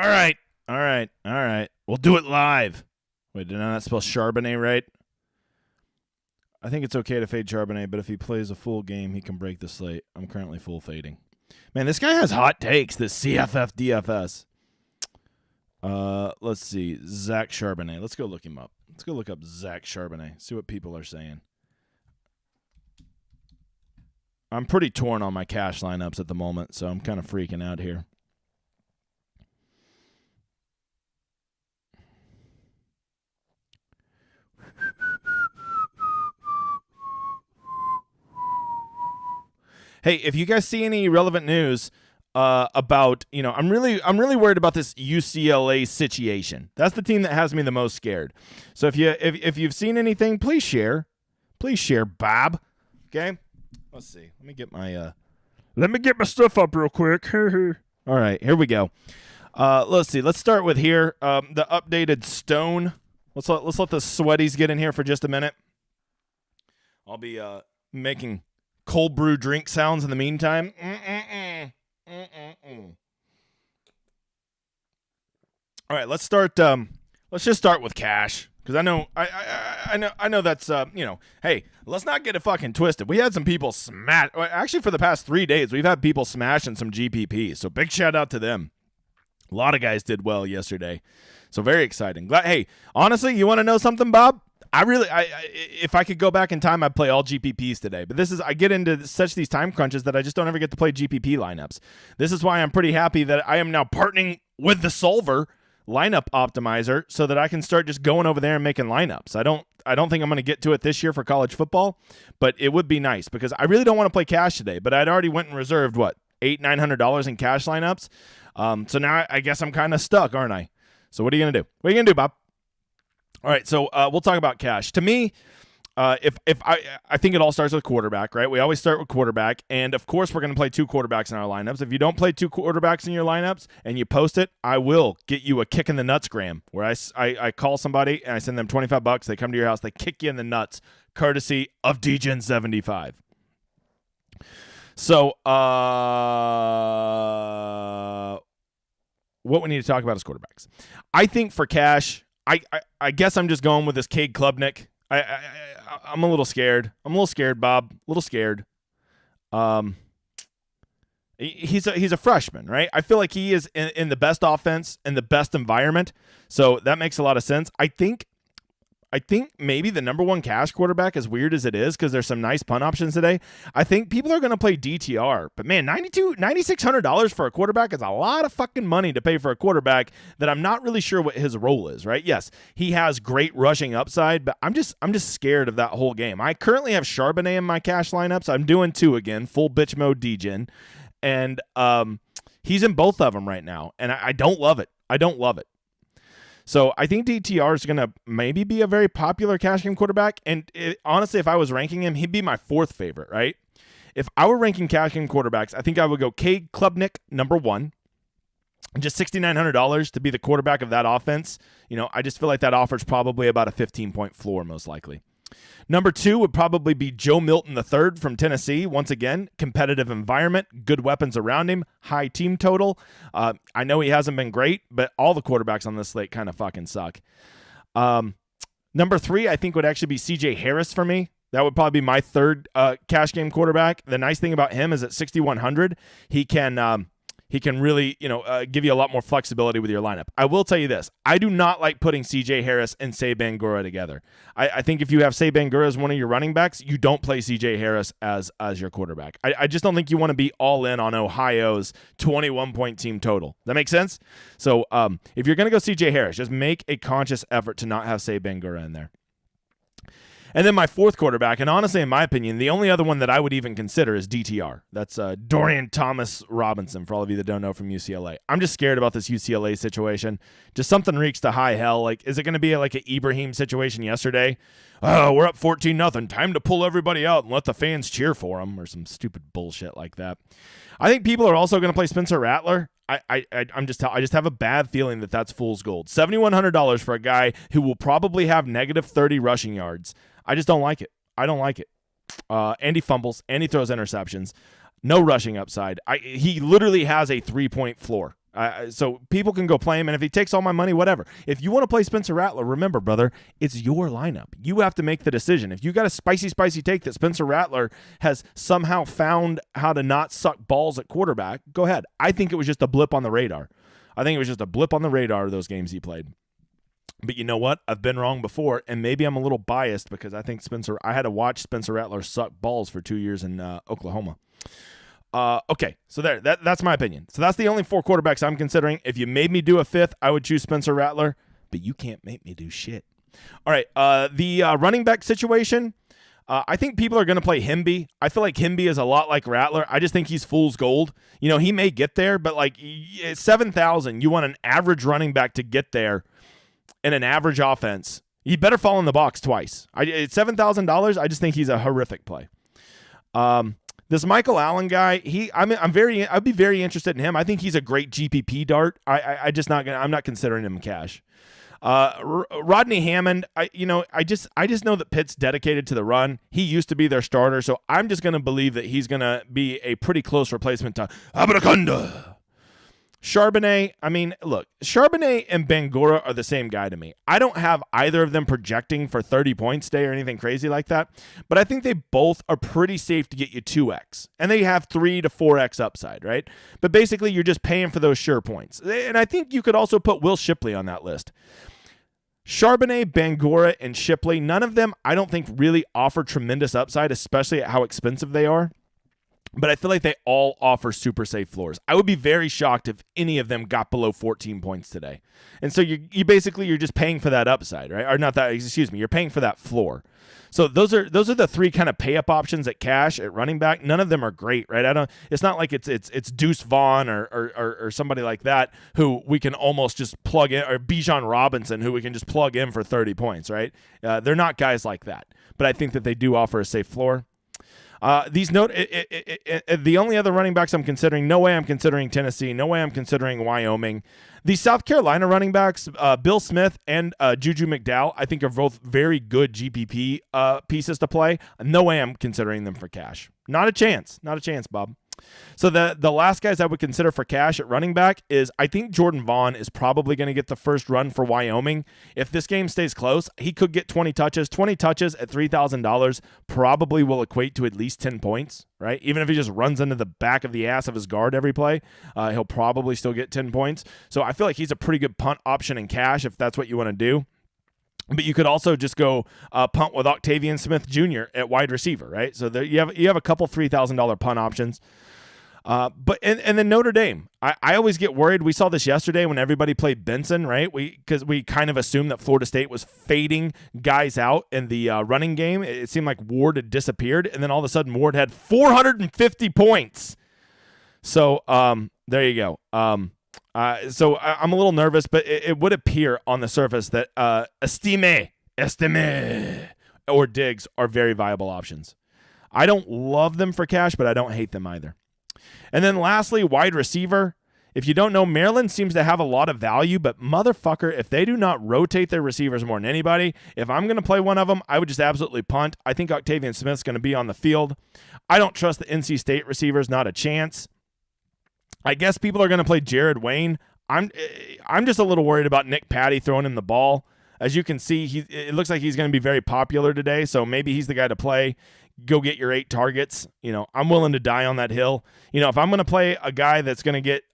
right. We'll do it live. Wait, did I not spell Charbonnet right? I think it's okay to fade Charbonnet, but if he plays a full game, he can break the slate. I'm currently full fading. Man, this guy has hot takes, this CFF DFS. Let's see. Zach Charbonnet. Let's go look him up. Let's go look up Zach Charbonnet. See what people are saying. I'm pretty torn on my cash lineups at the moment, so I'm kind of freaking out here. Hey, if you guys see any relevant news about, I'm really worried about this UCLA situation. That's the team that has me the most scared. So if you've seen anything, please share. Please share, Bob. Okay? Let's see. Let me get my stuff up real quick. All right, here we go. Let's see. Let's start with here. The updated Stone. Let's let the sweaties get in here for just a minute. I'll be making cold brew drink sounds in the meantime. All right, let's start. Let's just start with cash, because I know that's Hey, let's not get it fucking twisted. We had some people smash. Actually, for the past 3 days, we've had people smashing some GPP. So big shout out to them. A lot of guys did well yesterday, so very exciting. Hey, honestly, you want to know something, Bob? If I could go back in time, I'd play all GPPs today. But I get into such these time crunches that I just don't ever get to play GPP lineups. This is why I'm pretty happy that I am now partnering with the Solver lineup optimizer so that I can start just going over there and making lineups. I don't think I'm going to get to it this year for college football, but it would be nice because I really don't want to play cash today. But I'd already went and reserved $800-900 in cash lineups. So now I guess I'm kind of stuck, aren't I? So what are you going to do? What are you going to do, Bob? All right, so we'll talk about cash. To me, if I think it all starts with quarterback, right? We always start with quarterback, and of course we're going to play 2 quarterbacks in our lineups. If you don't play 2 quarterbacks in your lineups and you post it, I will get you a kick in the nuts gram, where I call somebody and I send them $25. They come to your house, they kick you in the nuts, courtesy of DGen75. So what we need to talk about is quarterbacks. I think for cash, I guess I'm just going with this Cade Klubnik. I'm a little scared. Bob. A little scared. He's a freshman, right? I feel like he is in the best offense and the best environment, so that makes a lot of sense. I think maybe the number 1 cash quarterback, as weird as it is, because there's some nice punt options today, I think people are going to play DTR. But man, $9,600 for a quarterback is a lot of fucking money to pay for a quarterback that I'm not really sure what his role is, right? Yes, he has great rushing upside, but I'm just scared of that whole game. I currently have Charbonnet in my cash lineups. I'm doing 2 again, full bitch mode DGen, and he's in both of them right now, and I don't love it. So I think DTR is going to maybe be a very popular cash game quarterback. And honestly, if I was ranking him, he'd be my 4th favorite, right? If I were ranking cash game quarterbacks, I think I would go Cade Klubnik, number 1. Just $6,900 to be the quarterback of that offense. I just feel like that offers probably about a 15-point floor, most likely. Number 2 would probably be Joe Milton III from Tennessee. Once again, competitive environment, good weapons around him, high team total. I know he hasn't been great, but all the quarterbacks on this slate kind of fucking suck. Number 3, I think, would actually be C.J. Harris for me. That would probably be my 3rd cash game quarterback. The nice thing about him is at $6,100, he can really, give you a lot more flexibility with your lineup. I will tell you this. I do not like putting C.J. Harris and Say Bangura together. I think if you have Say Bangura as one of your running backs, you don't play C.J. Harris as your quarterback. I just don't think you want to be all in on Ohio's 21-point team total. That makes sense? So if you're going to go C.J. Harris, just make a conscious effort to not have Say Bangura in there. And then my 4th quarterback, and honestly, in my opinion, the only other one that I would even consider is DTR. That's Dorian Thomas-Robinson, for all of you that don't know, from UCLA. I'm just scared about this UCLA situation. Just something reeks to high hell. Like, is it going to be like an Ibrahim situation yesterday? Oh, we're up 14-0. Time to pull everybody out and let the fans cheer for them, or some stupid bullshit like that. I think people are also going to play Spencer Rattler. I just have a bad feeling that that's fool's gold. $7,100 for a guy who will probably have negative 30 rushing yards. I just don't like it. And he fumbles, and he throws interceptions. No rushing upside. He literally has a 3-point floor. So people can go play him, and if he takes all my money, whatever. If you want to play Spencer Rattler, remember, brother, it's your lineup. You have to make the decision. If you got a spicy take that Spencer Rattler has somehow found how to not suck balls at quarterback, go ahead. I think it was just a blip on the radar. I think it was just a blip on the radar of those games he played. But you know what? I've been wrong before, and maybe I'm a little biased because I think I had to watch Spencer Rattler suck balls for 2 years in Oklahoma. Okay, so that's my opinion. So that's the only 4 quarterbacks I'm considering. If you made me do a 5th, I would choose Spencer Rattler, but you can't make me do shit. All right, the running back situation, I think people are going to play Hemby. I feel like Hemby is a lot like Rattler. I just think he's fool's gold. You know, he may get there, but like 7,000, you want an average running back to get there in an average offense. He better fall in the box twice. It's $7,000. I just think he's a horrific play. This Michael Allen guy, I'd be very interested in him. I think he's a great GPP dart. I'm not considering him cash. Rodney Hammond, I just know that Pitt's dedicated to the run. He used to be their starter, so I'm just going to believe that he's going to be a pretty close replacement to Abracanda. Charbonnet, look, Charbonnet and Bangura are the same guy to me. I don't have either of them projecting for 30 points today or anything crazy like that, but I think they both are pretty safe to get you 2x, and they have 3 to 4x upside, right? But basically, you're just paying for those sure points. And I think you could also put Will Shipley on that list. Charbonnet, Bangura, and Shipley, none of them I don't think really offer tremendous upside, especially at how expensive they are. But I feel like they all offer super safe floors. I would be very shocked if any of them got below 14 points today. And so you're just paying for that upside, right? Or not that, excuse me, you're paying for that floor. So those are the 3 kind of pay up options at cash at running back. None of them are great, right? It's not like it's Deuce Vaughn or somebody like that who we can almost just plug in, or Bijan Robinson who we can just plug in for 30 points, right? They're not guys like that. But I think that they do offer a safe floor. The only other running backs I'm considering, no way I'm considering Tennessee, no way I'm considering Wyoming. The South Carolina running backs, Bill Smith and Juju McDowell, I think are both very good GPP pieces to play. No way I'm considering them for cash. Not a chance, Bob. So the last guys I would consider for cash at running back is, I think Jordan Vaughn is probably going to get the first run for Wyoming. If this game stays close, he could get 20 touches. 20 touches at $3,000 probably will equate to at least 10 points, right? Even if he just runs into the back of the ass of his guard every play, he'll probably still get 10 points. So I feel like he's a pretty good punt option in cash if that's what you want to do. But you could also just go punt with Octavian Smith Jr. at wide receiver, right? So there you have a couple $3,000 punt options. But then Notre Dame, I always get worried. We saw this yesterday when everybody played Benson, right? Because we kind of assumed that Florida State was fading guys out in the running game. It seemed like Ward had disappeared, and then all of a sudden Ward had 450 points. So there you go. So I'm a little nervous, but it would appear on the surface that Estime, or Diggs are very viable options. I don't love them for cash, but I don't hate them either. And then lastly, wide receiver. If you don't know, Maryland seems to have a lot of value, but motherfucker, if they do not rotate their receivers more than anybody, if I'm going to play one of them, I would just absolutely punt. I think Octavian Smith's going to be on the field. I don't trust the NC State receivers, not a chance. I guess people are going to play Jared Wayne. I'm just a little worried about Nick Patty throwing him the ball. As you can see, it looks like he's going to be very popular today, so maybe he's the guy to play. Go get your 8 targets. I'm willing to die on that hill. If I'm going to play a guy that's going to get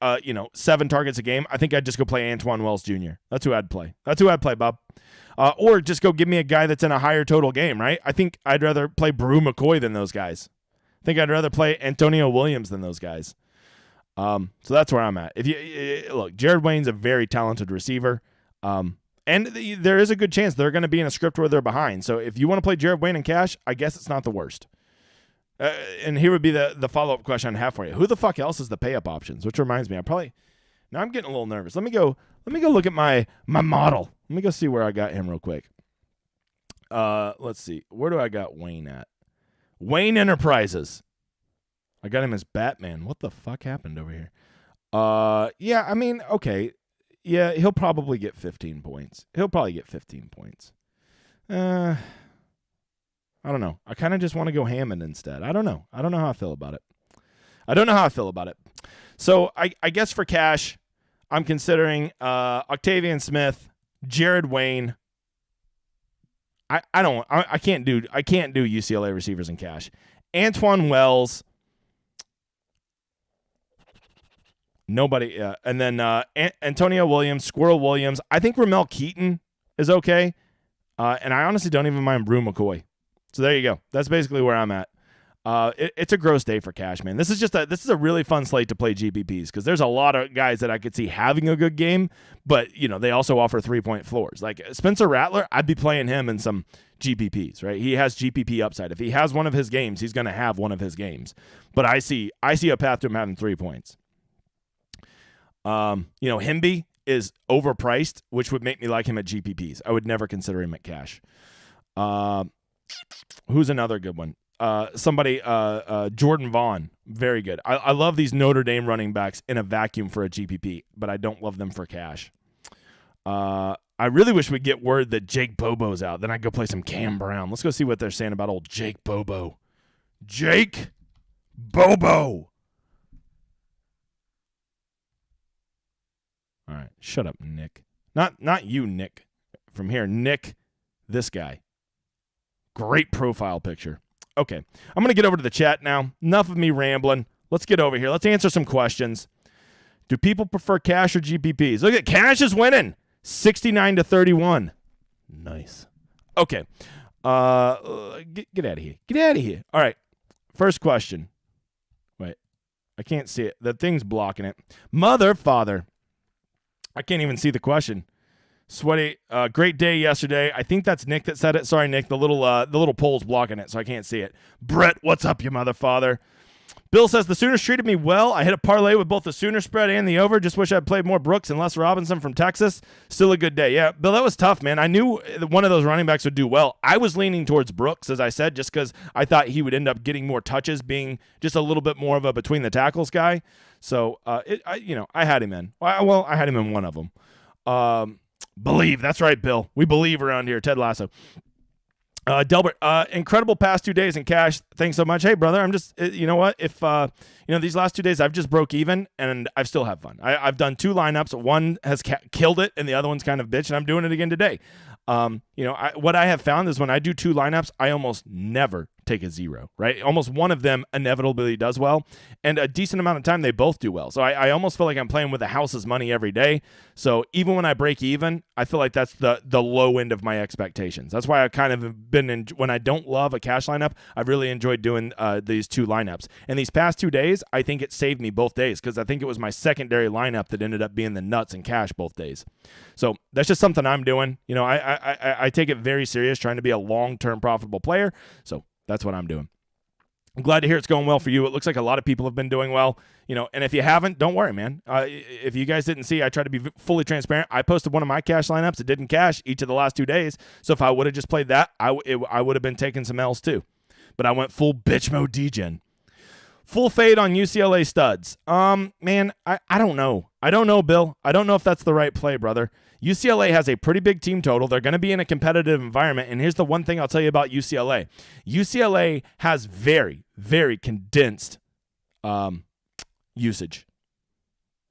7 targets a game, I think I'd just go play Antoine Wells Jr. That's who I'd play. Bob. Or just go give me a guy that's in a higher total game, right? I think I'd rather play Brew McCoy than those guys. I think I'd rather play Antonio Williams than those guys. So that's where I'm at. If you look, Jared Wayne's a very talented receiver. And there is a good chance they're going to be in a script where they're behind. So if you want to play Jared Wayne in cash, I guess it's not the worst. And here would be the follow-up question I have for you. Who the fuck else is the pay-up options? Which reminds me, now I'm getting a little nervous. Let me go look at my model. Let me go see where I got him real quick. Let's see. Where do I got Wayne at? Wayne Enterprises. I got him as Batman. What the fuck happened over here? Okay. Yeah, he'll probably get 15 points. I don't know. I kind of just want to go Hammond instead. I don't know how I feel about it. So I guess for cash, I'm considering Octavian Smith, Jared Wayne. I can't do UCLA receivers in cash. Antoine Wells. Nobody. And then Antonio Williams, Squirrel Williams. I think Ramel Keaton is okay. And I honestly don't even mind Brew McCoy. So there you go. That's basically where I'm at. It's a gross day for cash, man. This is a really fun slate to play GPPs because there's a lot of guys that I could see having a good game, but they also offer 3-point floors. Like Spencer Rattler, I'd be playing him in some GPPs, right? He has GPP upside. If he has one of his games, he's going to have one of his games. But I see a path to him having 3 points. Himby is overpriced, which would make me like him at GPPs. I would never consider him at cash. Who's another good one? Jordan Vaughn, very good. I love these Notre Dame running backs in a vacuum for a GPP, but I don't love them for cash. I really wish we'd get word that Jake Bobo's out. Then I'd go play some Cam Brown. Let's go see what they're saying about old Jake Bobo. Jake Bobo. All right, shut up, Nick. Not you, Nick. From here, Nick, this guy. Great profile picture. Okay, I'm going to get over to the chat now. Enough of me rambling. Let's get over here. Let's answer some questions. Do people prefer cash or GPPs? Look at cash is winning, 69-31. Nice. Okay, get out of here. Get out of here. All right, first question. Wait, I can't see it. The thing's blocking it. Mother, father. I can't even see the question. Sweaty, great day yesterday. I think that's Nick that said it. Sorry, Nick. The little poll's blocking it, so I can't see it. Brett, what's up, you mother father? Bill says the Sooners treated me well. I hit a parlay with both the Sooner spread and the over. Just wish I'd played more Brooks and less Robinson from Texas. Still a good day. Yeah, Bill, that was tough, man. I knew one of those running backs would do well. I was leaning towards Brooks, as I said, just because I thought he would end up getting more touches, being just a little bit more of a between the tackles guy. So, I had him in. Well, I had him in one of them. Believe. That's right, Bill. We believe around here. Ted Lasso. Delbert, incredible past 2 days in cash. Thanks so much. Hey, brother, I'm just, you know what? If, these last 2 days I've just broke even and I've still had fun. I've done 2 lineups. One has killed it and the other one's kind of bitch, and I'm doing it again today. What I have found is when I do 2 lineups, I almost never take a 0, right? Almost one of them inevitably does well, and a decent amount of time they both do well. So I almost feel like I'm playing with the house's money every day. So even when I break even, I feel like that's the low end of my expectations. That's why I kind of been when I don't love a cash lineup, I've really enjoyed doing these 2 lineups. And these past 2 days, I think it saved me both days because I think it was my secondary lineup that ended up being the nuts and cash both days. So that's just something I'm doing. I take it very serious, trying to be a long-term profitable player. So that's what I'm doing. I'm glad to hear it's going well for you. It looks like a lot of people have been doing well, and if you haven't, don't worry, man. If you guys didn't see, I tried to be fully transparent. I posted one of my cash lineups. It didn't cash each of the last 2 days. So if I would have just played that, I would have been taking some L's too. But I went full bitch mode degen. Full fade on UCLA studs. Man, I don't know. I don't know, Bill. I don't know if that's the right play, brother. UCLA has a pretty big team total. They're going to be in a competitive environment. And here's the one thing I'll tell you about UCLA. UCLA has very, very condensed usage.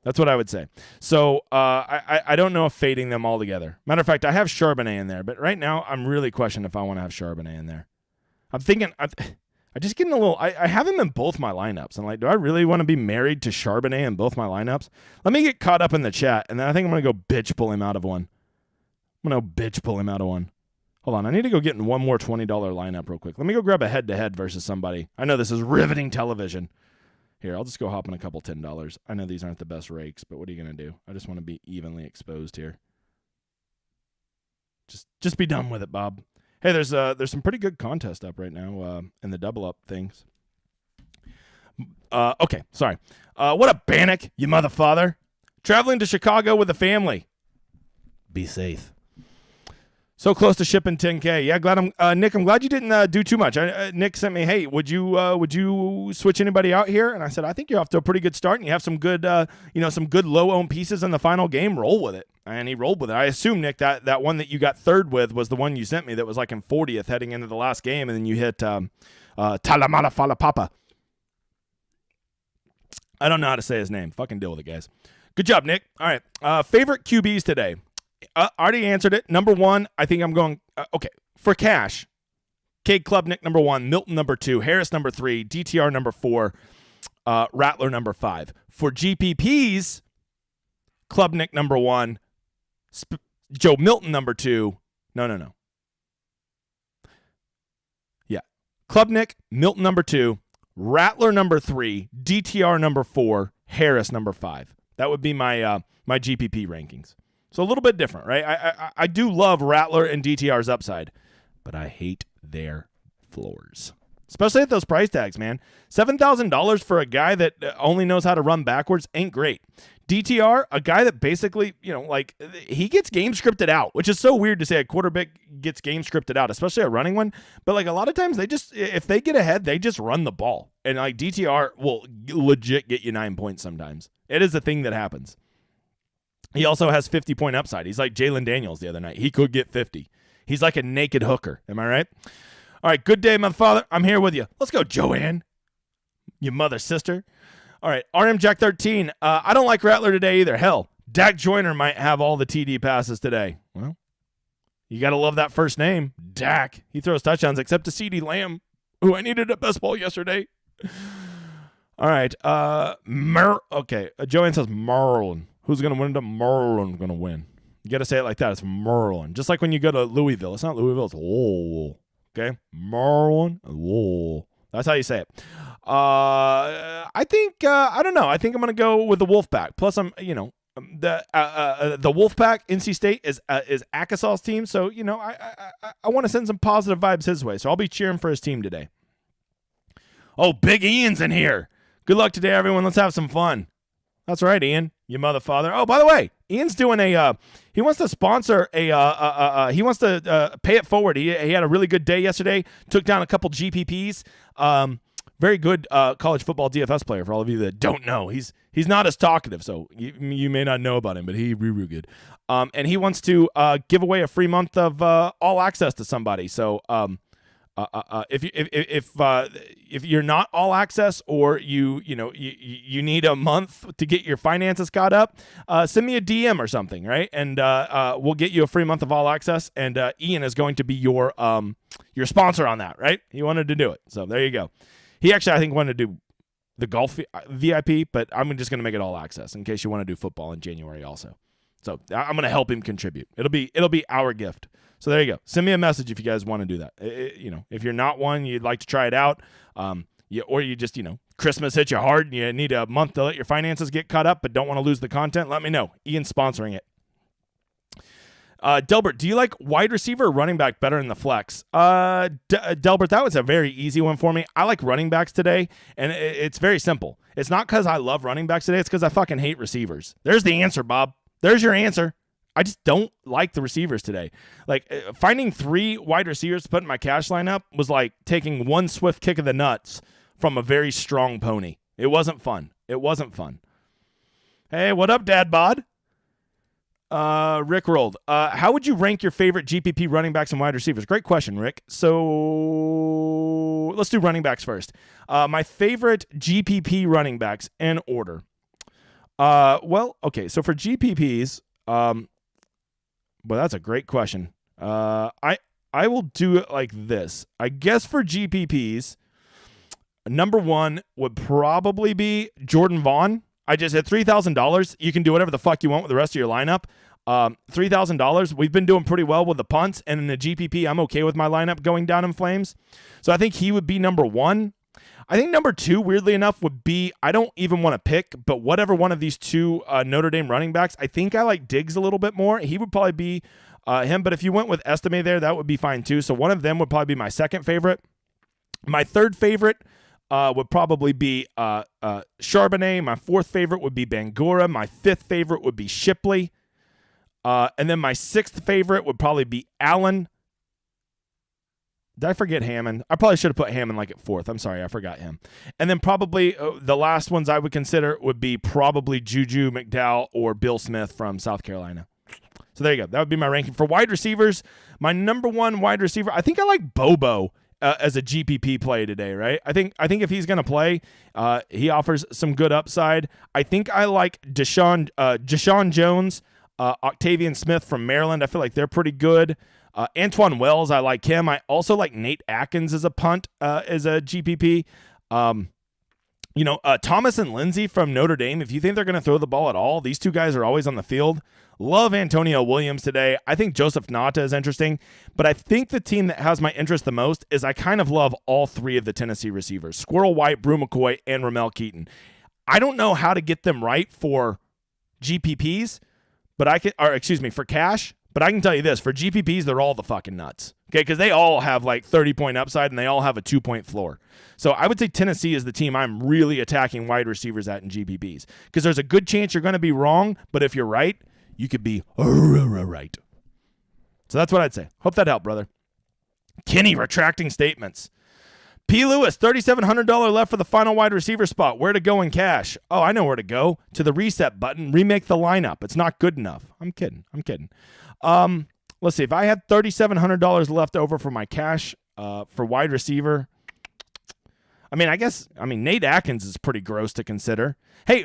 That's what I would say. So I don't know if fading them all together. Matter of fact, I have Charbonnet in there. But right now, I'm really questioning if I want to have Charbonnet in there. I'm thinking... I just getting a little. I have him in both my lineups. I'm like, do I really want to be married to Charbonnet in both my lineups? Let me get caught up in the chat, and then I think I'm gonna go bitch pull him out of one. Hold on, I need to go get in one more $20 lineup real quick. Let me go grab a head-to-head versus somebody. I know this is riveting television. Here, I'll just go hop in a couple $10. I know these aren't the best rakes, but what are you gonna do? I just want to be evenly exposed here. Just be done with it, Bob. Hey, there's some pretty good contest up right now in the double up things. Okay, sorry. What a panic, you mother father. Traveling to Chicago with a family. Be safe. So close to shipping 10K. Yeah, glad Nick. I'm glad you didn't do too much. Nick sent me, hey, would you switch anybody out here? And I said, I think you're off to a pretty good start, and you have some good, some good low-owned pieces in the final game. Roll with it. And he rolled with it. I assume, Nick, that one that you got third with was the one you sent me that was like in 40th heading into the last game, and then you hit Talamala Falapapa. I don't know how to say his name. Fucking deal with it, guys. Good job, Nick. All right. Favorite QBs today. Already answered it. Number one, I think I'm going, okay, for cash. Cade Klubnik, number 1. Milton, number 2. Harris, number 3. DTR, number 4. Rattler, number 5. For GPPs, Klubnik, number 1. Joe Milton, number 2. No. Yeah. Klubnik, Milton, number 2. Rattler, number 3. DTR, number 4. Harris, number 5. That would be my my GPP rankings. So a little bit different, right? I do love Rattler and DTR's upside, but I hate their floors, especially at those price tags, man. $7,000 for a guy that only knows how to run backwards ain't great. DTR, a guy that basically, he gets game scripted out, which is so weird to say a quarterback gets game scripted out, especially a running one. But like a lot of times if they get ahead, they just run the ball. And like DTR will legit get you 9 points sometimes. It is a thing that happens. He also has 50-point upside. He's like Jalen Daniels the other night. He could get 50. He's like a naked hooker. Am I right? All right, good day, mother father. I'm here with you. Let's go, Joanne. You mother sister. All right, RM Jack 13. I don't like Rattler today either. Hell, Dak Joyner might have all the TD passes today. Well, you got to love that first name, Dak. He throws touchdowns except to CeeDee Lamb, who I needed a best ball yesterday. All right, okay, Joanne says Merlin. Who's going to win? Merlin going to win. You got to say it like that. It's Merlin. Just like when you go to Louisville. It's not Louisville. It's Lowell. Okay? Merlin. Lowell. That's how you say it. I think, I don't know. I think I'm going to go with the Wolfpack. Plus, the Wolfpack, NC State, is Akasaw's team. So, I want to send some positive vibes his way. So I'll be cheering for his team today. Oh, Big Ian's in here. Good luck today, everyone. Let's have some fun. That's right, Ian. You mother father. Oh, by the way, Ian's doing he wants to sponsor he wants to pay it forward. He had a really good day yesterday. Took down a couple GPPs. Very good college football DFS player for all of you that don't know. He's not as talkative, so you may not know about him, but he's real good. And he wants to give away a free month of all access to somebody. So if you're not all access or you need a month to get your finances caught up, send me a DM or something, right? And we'll get you a free month of all access. And Ian is going to be your sponsor on that, right? He wanted to do it, so there you go. He actually, I think, wanted to do the golf VIP, but I'm just going to make it all access in case you want to do football in January also. So I'm going to help him contribute. It'll be our gift. So there you go. Send me a message if you guys want to do that. If you're not one, you'd like to try it out, or you just, Christmas hit you hard and you need a month to let your finances get caught up but don't want to lose the content, let me know. Ian's sponsoring it. Delbert, do you like wide receiver or running back better in the flex? Delbert, that was a very easy one for me. I like running backs today, and it's very simple. It's not because I love running backs today. It's because I fucking hate receivers. There's the answer, Bob. There's your answer. I just don't like the receivers today. Like, finding 3 wide receivers to put in my cash lineup was like taking one swift kick of the nuts from a very strong pony. It wasn't fun. Hey, what up, Dad Bod? Rick rolled. How would you rank your favorite GPP running backs and wide receivers? Great question, Rick. So let's do running backs first. My favorite GPP running backs in order. Okay. So for GPPs, well, that's a great question. I will do it like this. I guess for GPPs, number 1 would probably be Jordan Vaughn. I just hit $3,000. You can do whatever the fuck you want with the rest of your lineup. $3,000. We've been doing pretty well with the punts, and in the GPP, I'm okay with my lineup going down in flames. So I think he would be number 1. I think number 2, weirdly enough, would be, I don't even want to pick, but whatever one of these 2 Notre Dame running backs, I think I like Diggs a little bit more. He would probably be him, but if you went with Estime there, that would be fine too. So one of them would probably be my second favorite. My third favorite would probably be Charbonnet. My fourth favorite would be Bangura. My fifth favorite would be Shipley. And then my sixth favorite would probably be Allen. Did I forget Hammond? I probably should have put Hammond like at fourth. I'm sorry, I forgot him. And then probably the last ones I would consider would be probably Juju McDowell or Bill Smith from South Carolina. So there you go. That would be my ranking. For wide receivers, my number 1 wide receiver, I think I like Bobo as a GPP play today, right? I think if he's going to play, he offers some good upside. I think I like Deshaun Jones, Octavian Smith from Maryland. I feel like they're pretty good. Antoine Wells, I like him. I also like Nate Atkins as a punt, as a GPP. Thomas and Lindsey from Notre Dame, if you think they're going to throw the ball at all, these two guys are always on the field. Love Antonio Williams today. I think Joseph Nata is interesting, but I think the team that has my interest the most is I kind of love all three of the Tennessee receivers, Squirrel White, Brew McCoy, and Ramel Keaton. I don't know how to get them right for GPPs, for cash, but I can tell you this, for GPPs, they're all the fucking nuts. Okay, because they all have like 30-point upside and they all have a 2-point floor. So I would say Tennessee is the team I'm really attacking wide receivers at in GPPs, because there's a good chance you're going to be wrong, but if you're right, you could be right. So that's what I'd say. Hope that helped, brother. Kenny retracting statements. P. Lewis, $3,700 left for the final wide receiver spot. Where to go in cash? Oh, I know where to go. To the reset button. Remake the lineup. It's not good enough. I'm kidding. Let's see. If I had $3,700 left over for my cash for wide receiver, Nate Atkins is pretty gross to consider. Hey,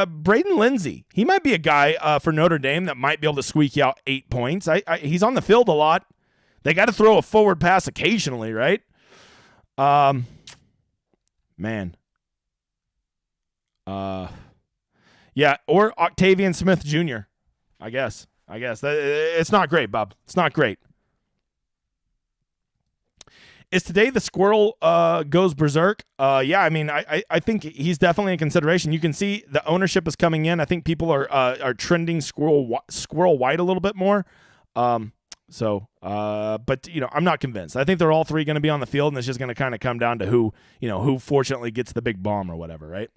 Braden Lindsey, he might be a guy for Notre Dame that might be able to squeak you out 8 points. He's on the field a lot. They got to throw a forward pass occasionally, right? Or Octavian Smith Jr., I guess. It's not great, Bob. It's not great. Is today the squirrel goes berserk? I think he's definitely a consideration. You can see the ownership is coming in. I think people are trending squirrel white a little bit more. But I'm not convinced. I think they're all three going to be on the field, and it's just going to kind of come down to who fortunately gets the big bomb or whatever, right?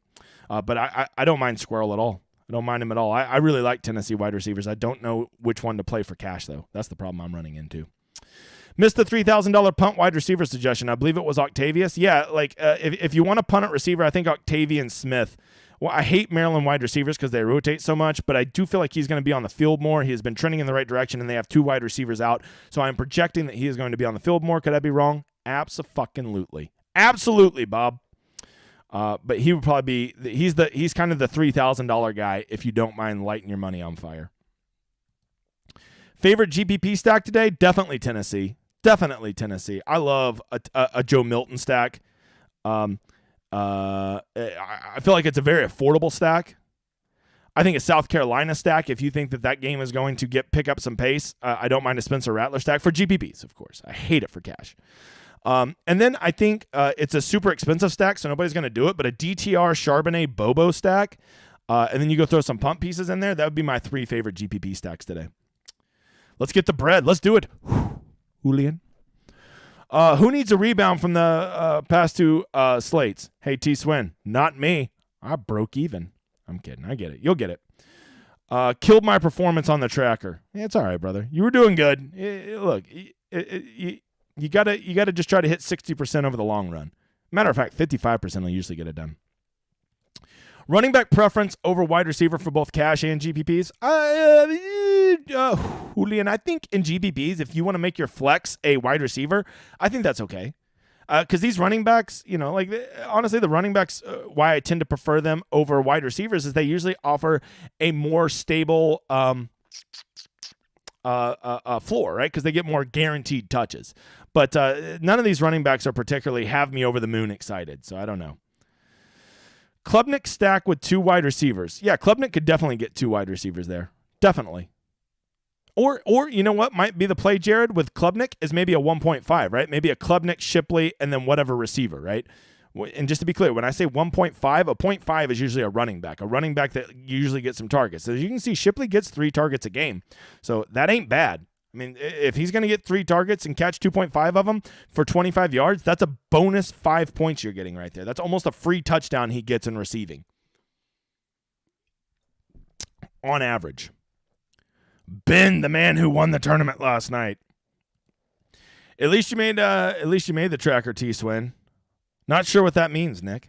But I don't mind Squirrel at all. I don't mind him at all. I really like Tennessee wide receivers. I don't know which one to play for cash, though. That's the problem I'm running into. Missed the $3,000 punt wide receiver suggestion. I believe it was Octavius. Yeah, if you want to punt at receiver, I think Octavian Smith. Well, I hate Maryland wide receivers because they rotate so much, but I do feel like he's going to be on the field more. He has been trending in the right direction, and they have 2 wide receivers out. So I'm projecting that he is going to be on the field more. Could I be wrong? Abso-fucking-lutely. Absolutely, Bob. But he would probably be he's kind of the $3,000 guy if you don't mind lighting your money on fire. Favorite GPP stack today? Definitely Tennessee. I love a Joe Milton stack. I feel like it's a very affordable stack. I think a South Carolina stack, if you think that game is going to pick up some pace, I don't mind a Spencer Rattler stack for GPPs, of course. I hate it for cash. And then I think it's a super expensive stack, so nobody's going to do it, but a DTR Charbonnet Bobo stack, and then you go throw some pump pieces in there. That would be my 3 favorite GPP stacks today. Let's get the bread. Let's do it. Julian. Who needs a rebound from the past 2 slates? Hey, T. Swin. Not me. I broke even. I'm kidding. I get it. You'll get it. Killed my performance on the tracker. Yeah, it's all right, brother. You were doing good. Look, you gotta just try to hit 60% over the long run. Matter of fact, 55% will usually get it done. Running back preference over wide receiver for both cash and GPPs. Julian, I think in GPPs, if you want to make your flex a wide receiver, I think that's okay. Because these running backs, honestly, the running backs, why I tend to prefer them over wide receivers is they usually offer a more stable floor, right? Because they get more guaranteed touches. But none of these running backs are particularly have me over the moon excited, so I don't know. Klubnik stack with 2 wide receivers. Yeah, Klubnik could definitely get 2 wide receivers there. Definitely. Or you know what might be the play, Jared, with Klubnik is maybe a 1.5, right? Maybe a Klubnik, Shipley, and then whatever receiver, right? And just to be clear, when I say 1.5, a 0.5 is usually a running back that usually gets some targets. So as you can see, Shipley gets 3 targets a game. So that ain't bad. I mean, if he's going to get 3 targets and catch 2.5 of them for 25 yards, that's a bonus 5 points you're getting right there. That's almost a free touchdown he gets in receiving. On average. Ben, the man who won the tournament last night. At least you made the tracker, T-Swin. Not sure what that means, Nick.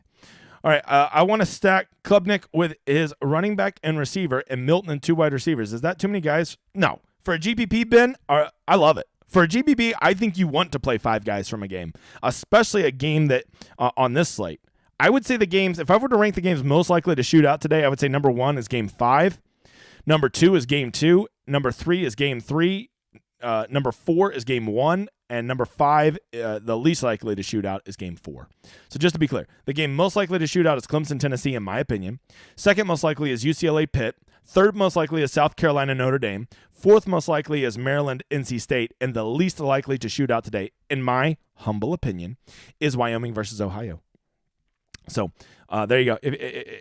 All right, I want to stack Klubnik with his running back and receiver and Milton and 2 wide receivers. Is that too many guys? No. For a GPP, Ben, I love it. For a GBB, I think you want to play 5 guys from a game, especially a game that on this slate. I would say the games, if I were to rank the games most likely to shoot out today, I would say number 1 is game 5. Number 2 is game 2. Number 3 is game 3. Number 4 is game 1. And number 5, the least likely to shoot out, is game 4. So just to be clear, the game most likely to shoot out is Clemson, Tennessee, in my opinion. Second most likely is UCLA, Pitt. Third most likely is South Carolina, Notre Dame. Fourth most likely is Maryland, NC State. And the least likely to shoot out today, in my humble opinion, is Wyoming versus Ohio. So there you go.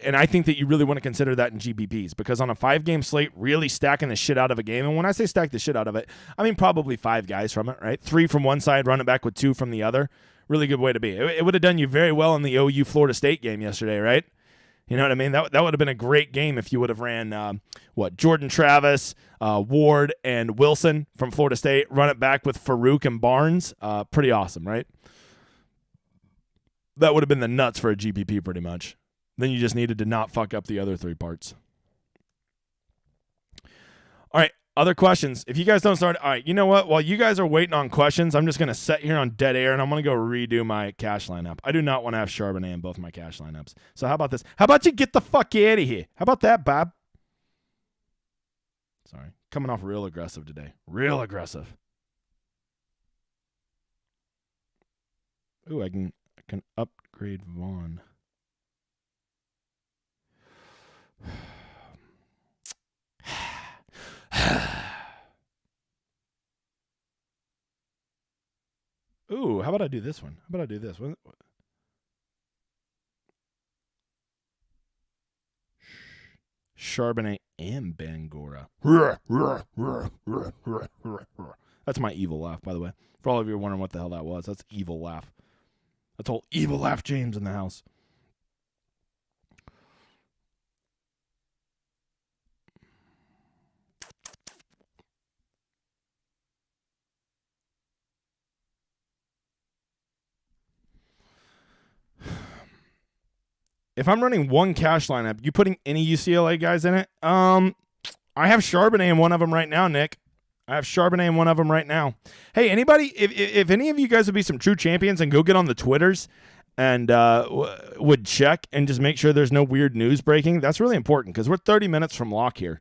And I think that you really want to consider that in GBPs, because on a 5-game slate, really stacking the shit out of a game. And when I say stack the shit out of it, I mean probably 5 guys from it, right? 3 from one side, run it back with 2 from the other. Really good way to be. It would have done you very well in the OU Florida State game yesterday, right? You know what I mean? That would have been a great game if you would have ran, Jordan Travis, Ward, and Wilson from Florida State. Run it back with Farouk and Barnes. Pretty awesome, right? That would have been the nuts for a GPP pretty much. Then you just needed to not fuck up the other 3 parts. All right, other questions. If you guys don't start, all right, you know what? While you guys are waiting on questions, I'm just going to sit here on dead air, and I'm going to go redo my cash lineup. I do not want to have Charbonnet in both my cash lineups. So how about this? How about you get the fuck out of here? How about that, Bob? Sorry. Coming off real aggressive today. Real aggressive. Ooh, I can upgrade Vaughn. Ooh, how about I do this one? How about I do this one? Charbonnet and Bangura. That's my evil laugh, by the way. For all of you wondering what the hell that was, that's evil laugh. That's all evil laugh James in the house. If I'm running one cash lineup, you putting any UCLA guys in it? I have Charbonnet in one of them right now, Nick. I have Charbonnet in one of them right now. Hey, anybody, if any of you guys would be some true champions and go get on the Twitters and would check and just make sure there's no weird news breaking, that's really important because we're 30 minutes from lock here.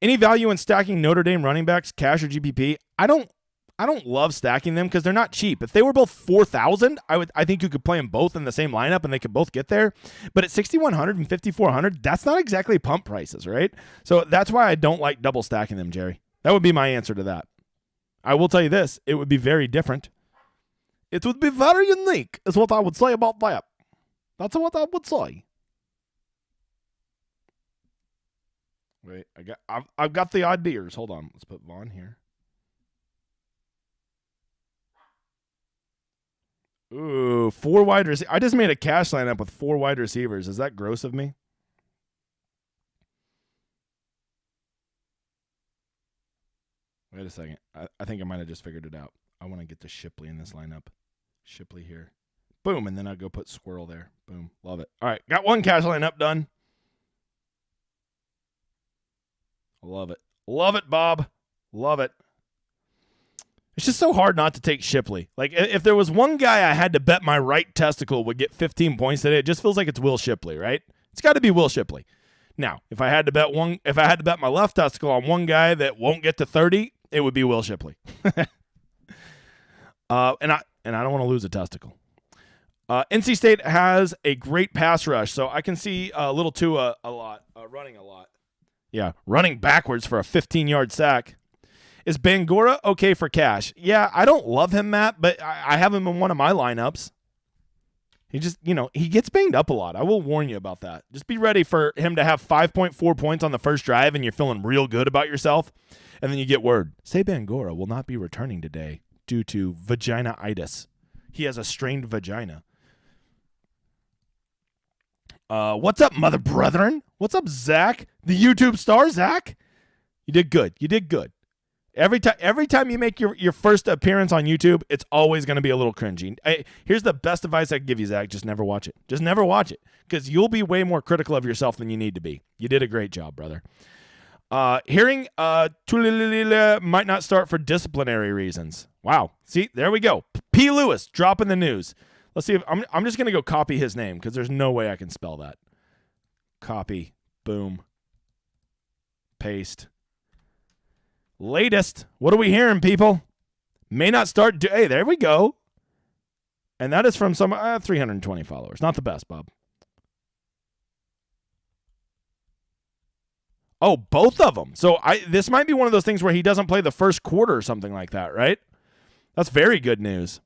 Any value in stacking Notre Dame running backs, cash or GPP? I don't love stacking them because they're not cheap. If they were both 4,000, I think you could play them both in the same lineup and they could both get there. But at 6,100 and 5,400, that's not exactly pump prices, right? So that's why I don't like double stacking them, Jerry. That would be my answer to that. I will tell you this. It would be very different. It would be very unique is what I would say about that. That's what I would say. Wait, I've got the ideas. Hold on. Let's put Vaughn here. Ooh, 4 wide receivers. I just made a cash lineup with 4 wide receivers. Is that gross of me? Wait a second. I think I might have just figured it out. I want to get to Shipley in this lineup. Shipley here. Boom, and then I'll go put Squirrel there. Boom. Love it. All right, got one cash lineup done. Love it. Love it, Bob. Love it. It's just so hard not to take Shipley. Like, if there was one guy I had to bet my right testicle would get 15 points today, it just feels like it's Will Shipley, right? It's got to be Will Shipley. Now, if I had to bet my left testicle on one guy that won't get to 30, it would be Will Shipley. And I don't want to lose a testicle. NC State has a great pass rush, so I can see Little Tua a lot, running a lot. Yeah, running backwards for a 15-yard sack. Is Bangura okay for cash? Yeah, I don't love him, Matt, but I have him in one of my lineups. He just, he gets banged up a lot. I will warn you about that. Just be ready for him to have 5.4 points on the first drive and you're feeling real good about yourself. And then you get word. Say Bangura will not be returning today due to vagina-itis. He has a strained vagina. What's up, mother brethren? What's up, Zach? The YouTube star, Zach? You did good. You did good. Every time you make your first appearance on YouTube, it's always going to be a little cringy. Here's the best advice I can give you, Zach. Just never watch it. Just never watch it because you'll be way more critical of yourself than you need to be. You did a great job, brother. Hearing Tulililila might not start for disciplinary reasons. Wow. See, there we go. P. Lewis dropping the news. Let's see if I'm just going to go copy his name because there's no way I can spell that. Copy. Boom. Paste. Latest. What are we hearing, people? May not start. Hey, there we go. And that is from some 320 followers. Not the best, Bob. Oh, both of them. So this might be one of those things where he doesn't play the first quarter or something like that, right? That's very good news.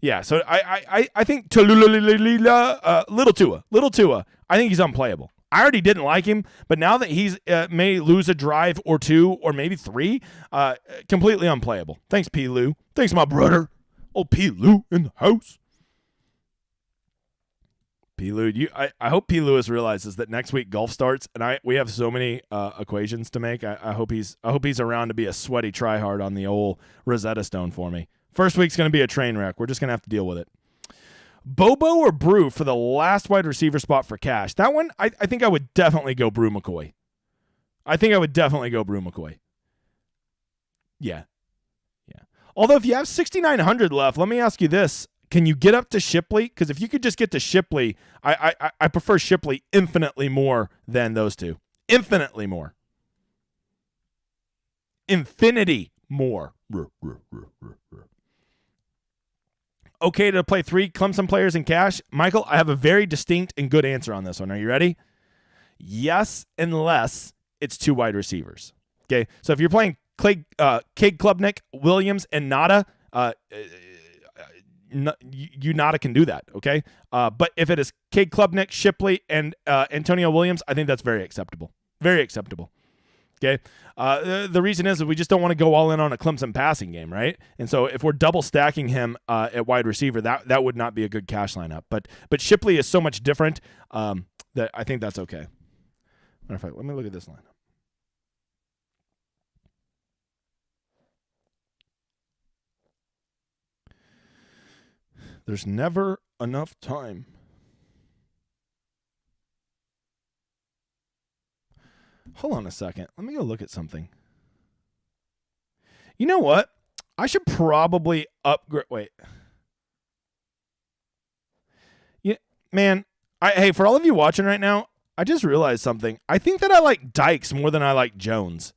Yeah, so I think Little Tua, I think he's unplayable. I already didn't like him, but now that he's may lose a drive or two or maybe three, completely unplayable. Thanks, P. Lou. Thanks, my brother. Old P. Lou in the house. P. Lou, I hope P. Lewis realizes that next week golf starts, and we have so many equations to make. I hope he's around to be a sweaty tryhard on the old Rosetta Stone for me. First week's going to be a train wreck. We're just going to have to deal with it. Bobo or Brew for the last wide receiver spot for cash. That one, I think I would definitely go Brew McCoy. Yeah. Although if you have 6,900 left, let me ask you this. Can you get up to Shipley? Because if you could just get to Shipley, I prefer Shipley infinitely more than those two. Infinitely more. Infinity more. Okay to play 3 Clemson players in cash? Michael, I have a very distinct and good answer on this one. Are you ready? Yes, unless it's 2 wide receivers. Okay, so if you're playing Cade Klubnik, Williams, and Nada, Nada can do that, okay? But if it is Cade Klubnik, Shipley, and Antonio Williams, I think that's very acceptable. Very acceptable. Okay. The reason is that we just don't want to go all in on a Clemson passing game, right? And so if we're double stacking him at wide receiver, that would not be a good cash lineup. But Shipley is so much different that I think that's okay. Matter of fact, let me look at this lineup. There's never enough time. Hold on a second. Let me go look at something. You know what? I should probably upgrade. Wait. Yeah, man. Hey, for all of you watching right now, I just realized something. I think that I like Dykes more than I like Jones.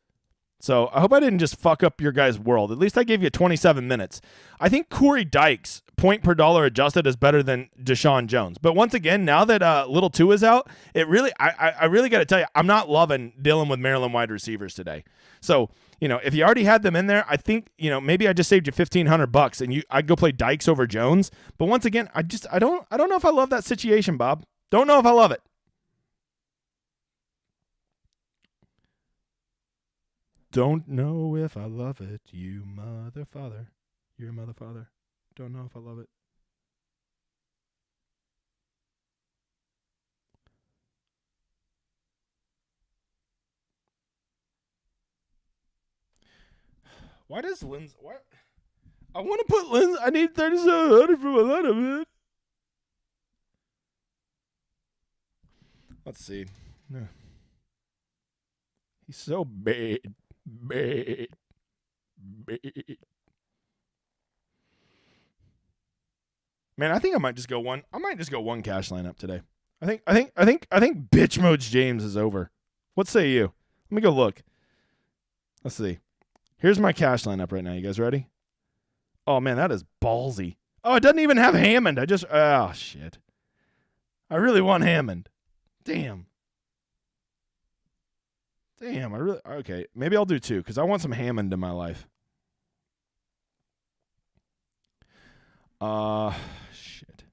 So I hope I didn't just fuck up your guys' world. At least I gave you 27 minutes. I think Corey Dykes, point per dollar adjusted, is better than Deshaun Jones. But once again, now that Little Two is out, it really, I really got to tell you, I'm not loving dealing with Maryland wide receivers today. So, if you already had them in there, I think, maybe I just saved you $1,500 and I'd go play Dykes over Jones. But once again, I don't know if I love that situation, Bob. Don't know if I love it. Don't know if I love it, you mother father. You're a mother father. Don't know if I love it. Why does Lindsay... What? I want to put Lindsay... I need 3,700 for my lineup, man. Let's see. He's so bad. Bad. Man, I think I might just go one. I might just go one cash lineup today. I think bitch mode James is over. What say you? Let me go look. Let's see. Here's my cash lineup right now. You guys ready? Oh man, that is ballsy. Oh, it doesn't even have Hammond. Oh shit. I really want Hammond. Damn. Okay. Maybe I'll do 2 because I want some Hammond in my life. Shit.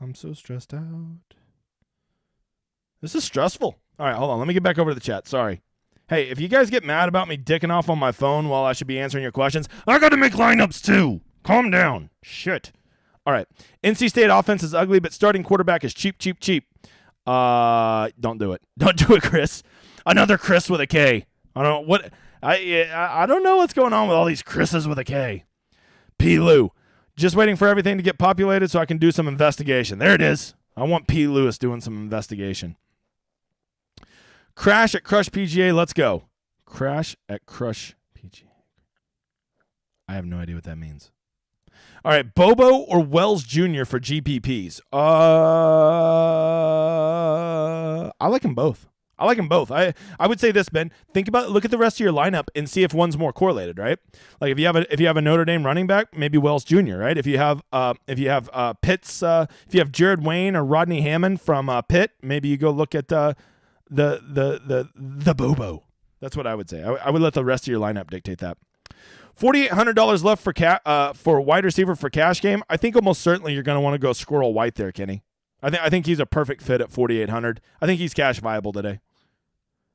I'm so stressed out. This is stressful. All right, hold on. Let me get back over to the chat. Sorry. Hey, if you guys get mad about me dicking off on my phone while I should be answering your questions, I got to make lineups too. Calm down. Shit. All right. NC State offense is ugly, but starting quarterback is cheap. Don't do it. Don't do it, Chris. Another Chris with a K. I don't know what. I don't know what's going on with all these Chris's with a K. P. Lou. Just waiting for everything to get populated so I can do some investigation. There it is. I want P. Lewis doing some investigation. Crash at Crush PGA. Let's go. Crash at Crush PGA. I have no idea what that means. All right, Bobo or Wells Jr. for GPPs. I like them both. I would say this, Ben. Look at the rest of your lineup and see if one's more correlated, right? Like if you have a Notre Dame running back, maybe Wells Jr., right? If you have Pitt's, if you have Jared Wayne or Rodney Hammond from Pitt, maybe you go look at the Bobo. That's what I would say. I would let the rest of your lineup dictate that. $4,800 left for wide receiver for cash game. I think almost certainly you're going to want to go Squirrel White there, Kenny. I think he's a perfect fit at $4,800. I think he's cash viable today.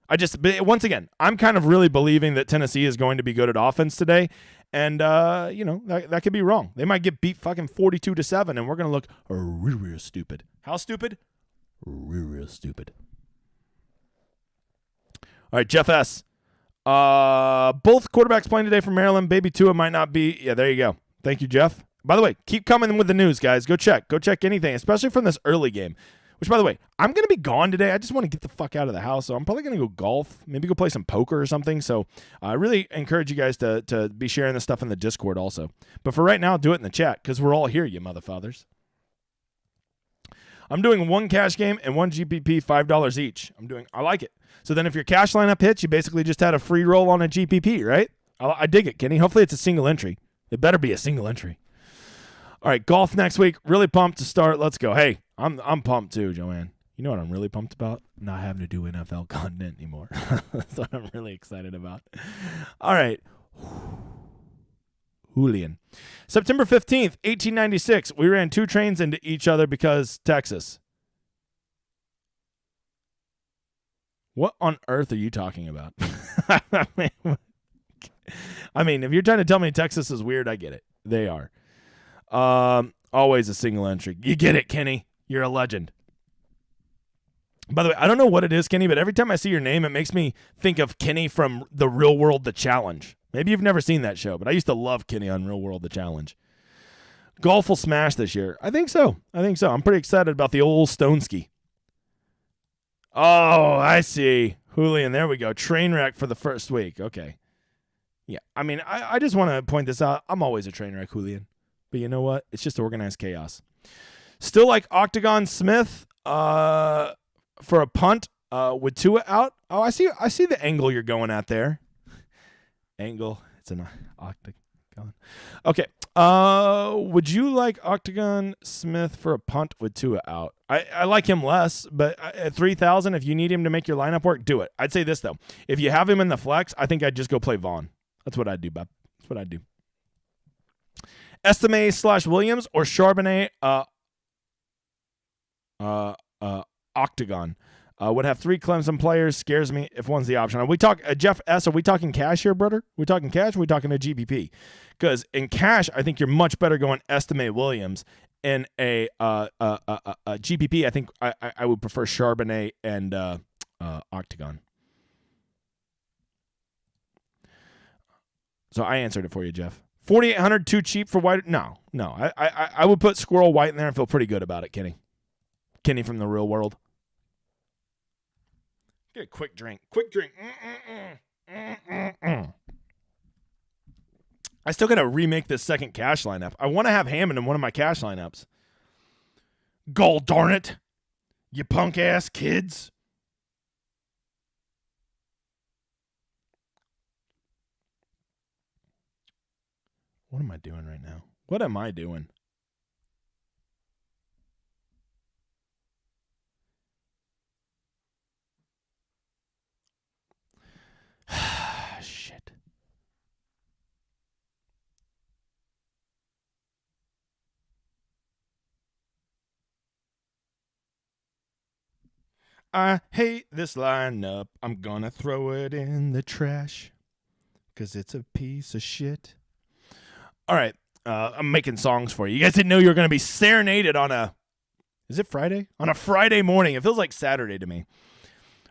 But once again, I'm kind of really believing that Tennessee is going to be good at offense today, and that could be wrong. They might get beat fucking 42-7, and we're going to look real stupid. How stupid? Real stupid. All right, Jeff S. Both quarterbacks playing today for Maryland. Baby Tua might not be. Yeah, there you go. Thank you, Jeff. By the way, keep coming with the news, guys. Go check anything, especially from this early game. Which, by the way, I'm going to be gone today. I just want to get the fuck out of the house, so I'm probably going to go golf, maybe go play some poker or something. So I really encourage you guys to be sharing this stuff in the Discord also. But for right now, do it in the chat because we're all here, you motherfathers. I'm doing one cash game and one GPP, $5 each. I like it. So then if your cash lineup hits, you basically just had a free roll on a GPP, right? I dig it, Kenny. Hopefully it's a single entry. It better be a single entry. All right, golf next week. Really pumped to start. Let's go. Hey, I'm pumped too, Joanne. You know what I'm really pumped about? Not having to do NFL content anymore. That's what I'm really excited about. All right. Julian. September 15th, 1896. We ran two trains into each other because Texas. What on earth are you talking about? I mean, if you're trying to tell me Texas is weird, I get it. They are. Always a single entry. You get it, Kenny. You're a legend. By the way, I don't know what it is, Kenny, but every time I see your name, it makes me think of Kenny from The Real World, The Challenge. Maybe you've never seen that show, but I used to love Kenny on Real World, The Challenge. Golf will smash this year. I think so. I'm pretty excited about the old Stoneski. Oh, I see. Julian, there we go. Train wreck for the first week. Okay. Yeah, I mean, I just want to point this out. I'm always a train wreck, Julian. But you know what? It's just organized chaos. Still like Octagon Smith for a punt with Tua out. Oh, I see the angle you're going at there. Angle. It's an octagon. Okay. Would you like Octagon Smith for a punt with Tua out? I like him less, but at 3,000, if you need him to make your lineup work, do it. I'd say this, though. If you have him in the flex, I think I'd just go play Vaughn. That's what I'd do, Bob. That's what I'd do. Estime/Williams or Charbonnet Octagon. Would have three Clemson players. Scares me if one's the option. Are we Jeff S., are we talking cash here, brother? We talking cash or we talking a GPP? Because in cash, I think you're much better going Estime Williams. In a GPP, I think I would prefer Charbonnet and Octagon. So I answered it for you, Jeff. 4,800 too cheap for White? No. I would put Squirrel White in there and feel pretty good about it, Kenny. Kenny from the real world. Get a quick drink. I still got to remake this second cash lineup. I want to have Hammond in one of my cash lineups. Gall darn it. You punk ass kids. What am I doing right now? What am I doing? Shit. I hate this lineup. I'm gonna throw it in the trash. 'Cause it's a piece of shit. All right. I'm making songs for you. You guys didn't know you were going to be serenaded on is it Friday? On a Friday morning. It feels like Saturday to me.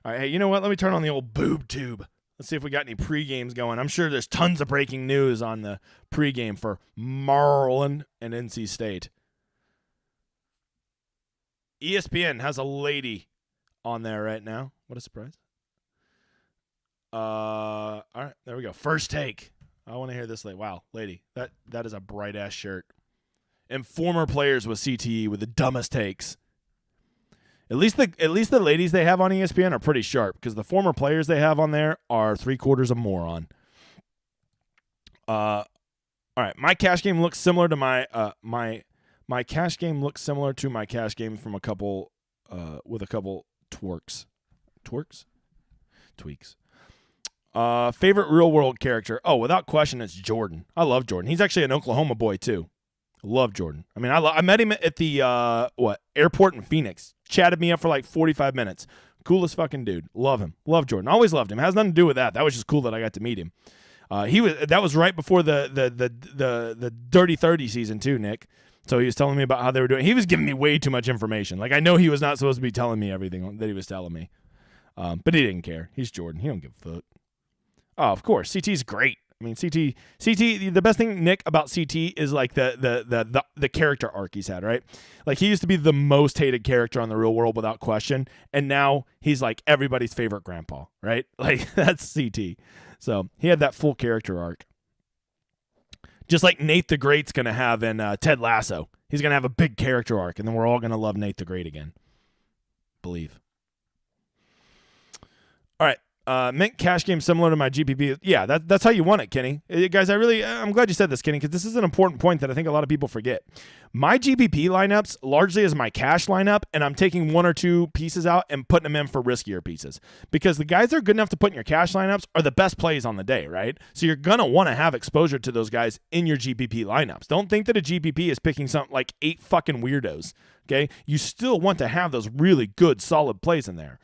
All right. Hey, you know what? Let me turn on the old boob tube. Let's see if we got any pre-games going. I'm sure there's tons of breaking news on the pre-game for Maryland and NC State. ESPN has a lady on there right now. What a surprise. All right, there we go. First take. I want to hear this lady. Wow, lady. That is a bright-ass shirt. And former players with CTE with the dumbest takes. At least the ladies they have on ESPN are pretty sharp, because the former players they have on there are 3/4 a moron. All right, my cash game looks similar to my cash game looks similar to my cash game from a couple with a couple tweaks. Favorite real world character? Oh, without question, it's Jordan. I love Jordan. He's actually an Oklahoma boy too. Love Jordan. I mean, I met him at the airport in Phoenix. Chatted me up for like 45 minutes. Coolest fucking dude. Love him. Love Jordan. Always loved him. Has nothing to do with that. That was just cool that I got to meet him. That was right before the Dirty 30 season too, Nick. So he was telling me about how they were doing. He was giving me way too much information. Like, I know he was not supposed to be telling me everything that he was telling me. But he didn't care. He's Jordan. He don't give a fuck. Oh, of course. CT's great. I mean, CT. The best thing, Nick, about CT is like the character arc he's had, right? Like, he used to be the most hated character on The Real World without question, and now he's like everybody's favorite grandpa, right? Like, that's CT. So he had that full character arc, just like Nate the Great's gonna have in Ted Lasso. He's gonna have a big character arc, and then we're all gonna love Nate the Great again. Believe. All right. Mint cash game similar to my GPP. Yeah, that's how you want it, Kenny. Guys, I'm glad you said this, Kenny, because this is an important point that I think a lot of people forget. My GPP lineups largely is my cash lineup, and I'm taking one or two pieces out and putting them in for riskier pieces, because the guys that are good enough to put in your cash lineups are the best plays on the day, right? So you're going to want to have exposure to those guys in your GPP lineups. Don't think that a GPP is picking something like 8 fucking weirdos, okay? You still want to have those really good, solid plays in there.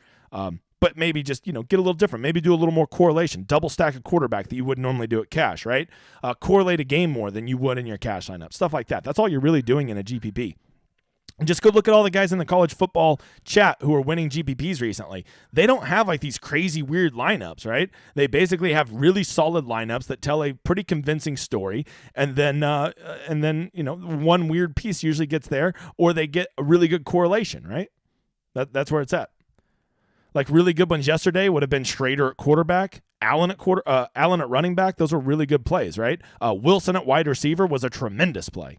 But maybe just, get a little different. Maybe do a little more correlation. Double stack a quarterback that you wouldn't normally do at cash, right? Correlate a game more than you would in your cash lineup. Stuff like that. That's all you're really doing in a GPP. And just go look at all the guys in the college football chat who are winning GPPs recently. They don't have like these crazy weird lineups, right? They basically have really solid lineups that tell a pretty convincing story, and then one weird piece usually gets there, or they get a really good correlation, right? That's where it's at. Like, really good ones yesterday would have been Schrader at quarterback, Allen at running back. Those were really good plays, right? Wilson at wide receiver was a tremendous play.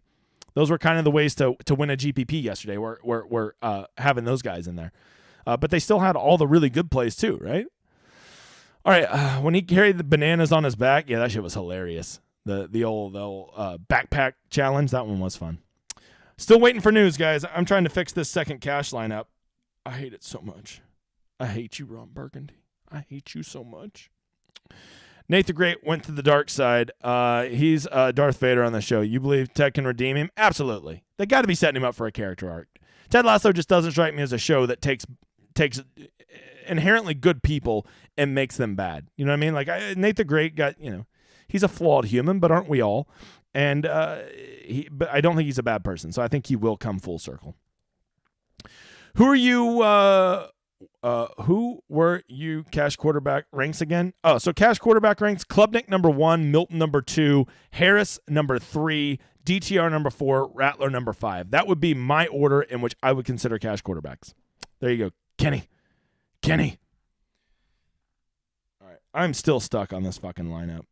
Those were kind of the ways to win a GPP yesterday. We're having those guys in there, but they still had all the really good plays too, right? All right, when he carried the bananas on his back, yeah, that shit was hilarious. The old backpack challenge, that one was fun. Still waiting for news, guys. I'm trying to fix this second cash lineup. I hate it so much. I hate you, Ron Burgundy. I hate you so much. Nate the Great went to the dark side. He's Darth Vader on the show. You believe Ted can redeem him? Absolutely. They got to be setting him up for a character arc. Ted Lasso just doesn't strike me as a show that takes inherently good people and makes them bad. You know what I mean? Like, Nate the Great got, he's a flawed human, but aren't we all? And but I don't think he's a bad person, so I think he will come full circle. Who were you cash quarterback ranks again? Oh, so cash quarterback ranks: Klubnik number 1, Milton number 2, Harris number 3, DTR number 4, Rattler number 5. That would be my order in which I would consider cash quarterbacks. There you go, Kenny. All right, I'm still stuck on this fucking lineup.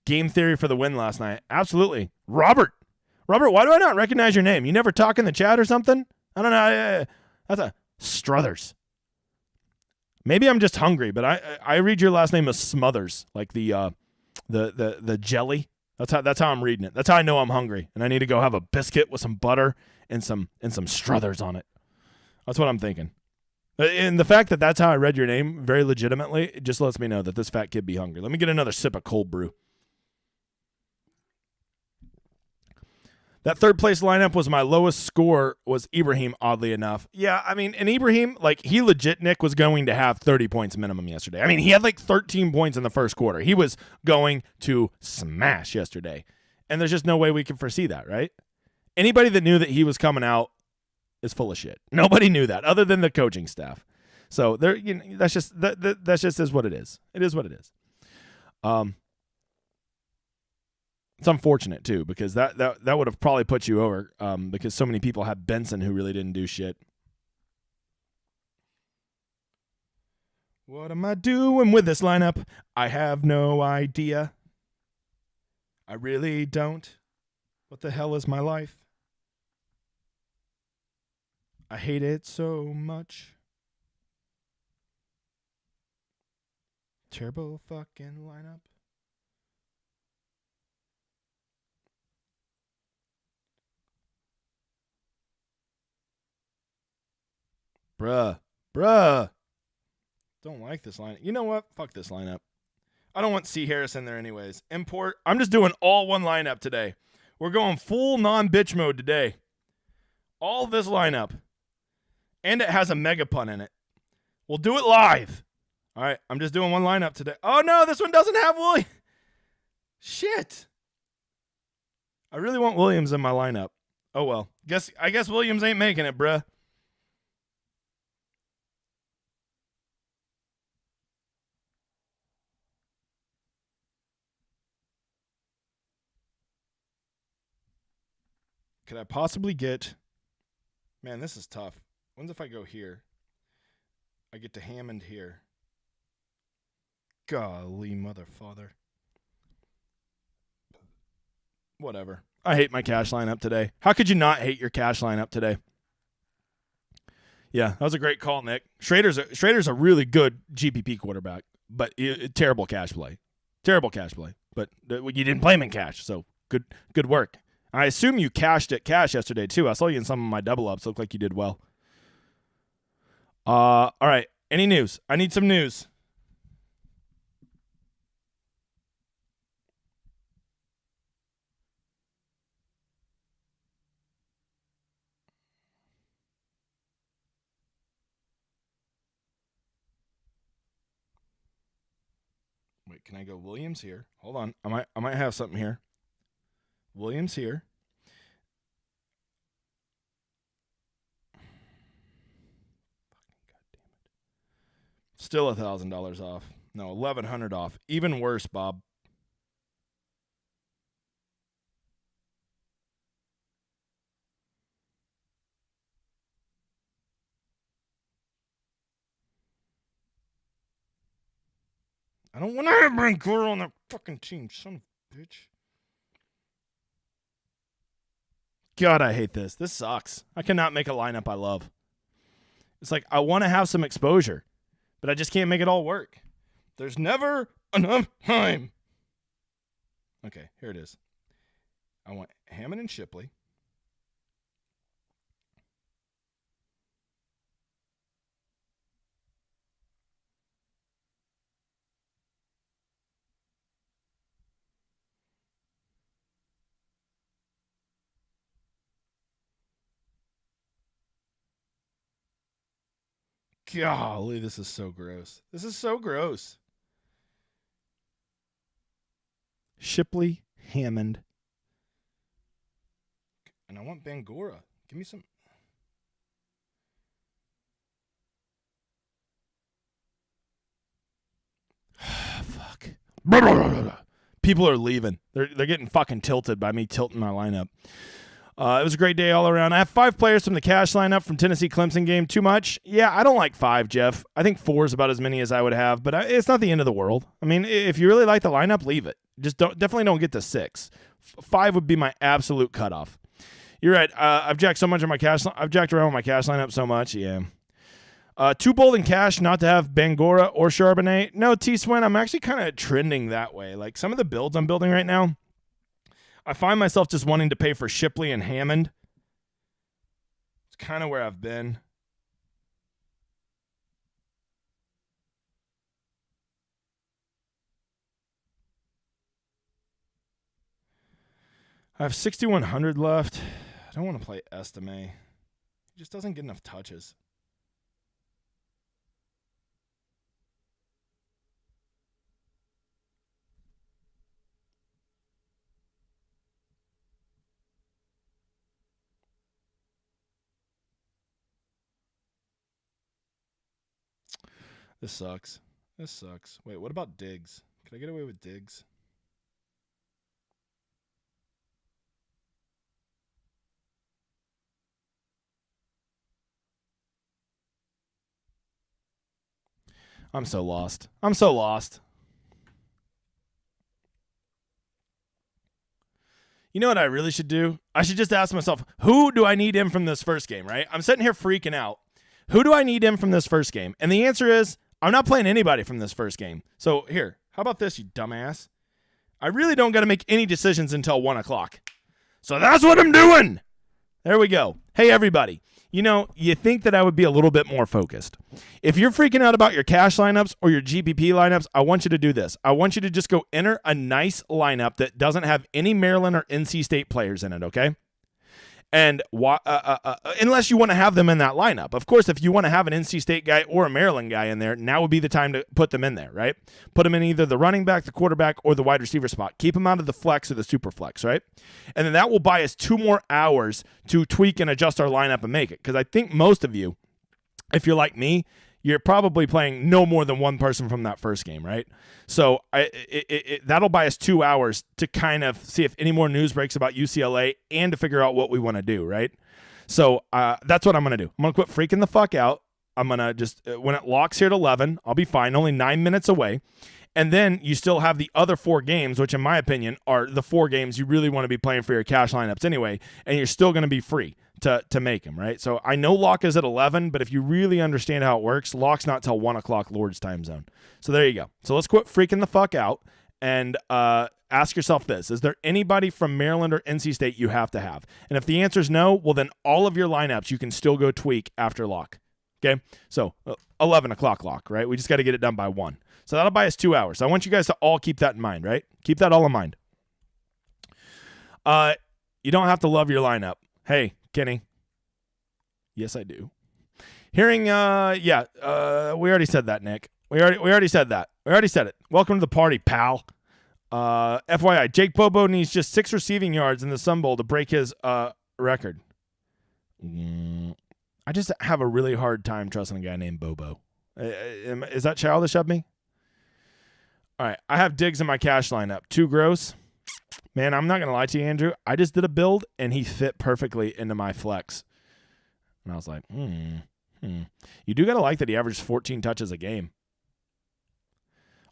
Game theory for the win last night. Absolutely. Robert, why do I not recognize your name? You never talk in the chat or something? I don't know. That's a Struthers. Maybe I'm just hungry, but I read your last name as Smothers, like the jelly. That's how I'm reading it. That's how I know I'm hungry, and I need to go have a biscuit with some butter and some Struthers on it. That's what I'm thinking. And the fact that that's how I read your name very legitimately, it just lets me know that this fat kid be hungry. Let me get another sip of cold brew. That third place lineup was my lowest score was Ibrahim, oddly enough. Yeah, I mean, and Ibrahim, like, he legit, Nick, was going to have 30 points minimum yesterday. I mean, he had like 13 points in the first quarter. He was going to smash yesterday. And there's just no way we can foresee that, right? Anybody that knew that he was coming out is full of shit. Nobody knew that other than the coaching staff. So there, you know, that's just is what it is. It is what it is. It's unfortunate too because that would have probably put you over because so many people had Benson who really didn't do shit. What am I doing with this lineup? I have no idea. I really don't. What the hell is my life? I hate it so much. Terrible fucking lineup. Bruh. Don't like this lineup. You know what? Fuck this lineup. I don't want C. Harris in there anyways. Import. I'm just doing all one lineup today. We're going full non-bitch mode today. All this lineup. And it has a mega pun in it. We'll do it live. All right. I'm just doing one lineup today. Oh, no. This one doesn't have Williams. Shit. I really want Williams in my lineup. Oh, well. I guess Williams ain't making it, bruh. Could I possibly get... Man, this is tough. When's if I go here? I get to Hammond here. Golly, motherfather. Whatever. I hate my cash lineup today. How could you not hate your cash lineup today? Yeah, that was a great call, Nick. Schrader's a really good GPP quarterback, but terrible cash play. Terrible cash play. But you didn't play him in cash, so good work. I assume you cashed at cash yesterday, too. I saw you in some of my double-ups. Looked like you did well. All right. Any news? I need some news. Wait, can I go Williams here? Hold on. I might have something here. Williams here. Still $1,000 off. No, $1,100 off. Even worse, Bob. I don't want to bring Guru on that fucking team, son of a bitch. God, I hate this. This sucks. I cannot make a lineup I love. It's like I want to have some exposure, but I just can't make it all work. There's never enough time. Okay, here it is. I want Hammond and Shipley. Golly, this is so gross. This is so gross. Shipley, Hammond. And I want Bangura. Give me some. Fuck. People are leaving. They're getting fucking tilted by me tilting my lineup. It was a great day all around. I have 5 players from the cash lineup from Tennessee-Clemson game. Too much? Yeah, I don't like 5, Jeff. I think 4 is about as many as I would have, but it's not the end of the world. I mean, if you really like the lineup, leave it. Just definitely don't get to 6. 5 would be my absolute cutoff. You're right. I've jacked so much on my cash. I've jacked around with my cash lineup so much. Yeah. Too bold in cash not to have Bangura or Charbonnet. No, T-Swin, I'm actually kind of trending that way. Like some of the builds I'm building right now, I find myself just wanting to pay for Shipley and Hammond. It's kind of where I've been. I have 6,100 left. I don't want to play Estime. He just doesn't get enough touches. This sucks. This sucks. Wait, what about Diggs? Can I get away with Diggs? I'm so lost. I'm so lost. You know what I really should do? I should just ask myself, who do I need in from this first game, right? I'm sitting here freaking out. Who do I need in from this first game? And the answer is, I'm not playing anybody from this first game. So here, how about this, you dumbass? I really don't got to make any decisions until 1 o'clock. So that's what I'm doing. There we go. Hey, everybody. You know, you think that I would be a little bit more focused. If you're freaking out about your cash lineups or your GPP lineups, I want you to do this. I want you to just go enter a nice lineup that doesn't have any Maryland or NC State players in it, okay? And unless you want to have them in that lineup. Of course, if you want to have an NC State guy or a Maryland guy in there, now would be the time to put them in there, right? Put them in either the running back, the quarterback, or the wide receiver spot. Keep them out of the flex or the super flex, right? And then that will buy us 2 more hours to tweak and adjust our lineup and make it. Because I think most of you, if you're like me, you're probably playing no more than one person from that first game, right? So that'll buy us 2 hours to kind of see if any more news breaks about UCLA and to figure out what we want to do, right? So that's what I'm going to do. I'm going to quit freaking the fuck out. I'm going to just, when it locks here at 11, I'll be fine, only 9 minutes away. And then you still have the other 4 games, which in my opinion are the 4 games you really want to be playing for your cash lineups anyway, and you're still going to be free to make them, right? So I know lock is at 11, but if you really understand how it works, lock's not till 1 o'clock Lord's time zone. So there you go. So let's quit freaking the fuck out and ask yourself this. Is there anybody from Maryland or NC State you have to have? And if the answer is no, well then all of your lineups you can still go tweak after lock. Okay? So 11 o'clock lock, right? We just got to get it done by 1. So that'll buy us 2 hours. So I want you guys to all keep that in mind, right? Keep that all in mind. You don't have to love your lineup. Hey, Kenny. Yes, I do. Hearing, we already said that, Nick. We already said that. We already said it. Welcome to the party, pal. FYI, Jake Bobo needs just 6 receiving yards in the Sun Bowl to break his record. I just have a really hard time trusting a guy named Bobo. Is that childish of me? All right, I have Diggs in my cash lineup. 2 gross. Man, I'm not going to lie to you, Andrew. I just did a build, and he fit perfectly into my flex. And I was like, You do got to like that he averages 14 touches a game.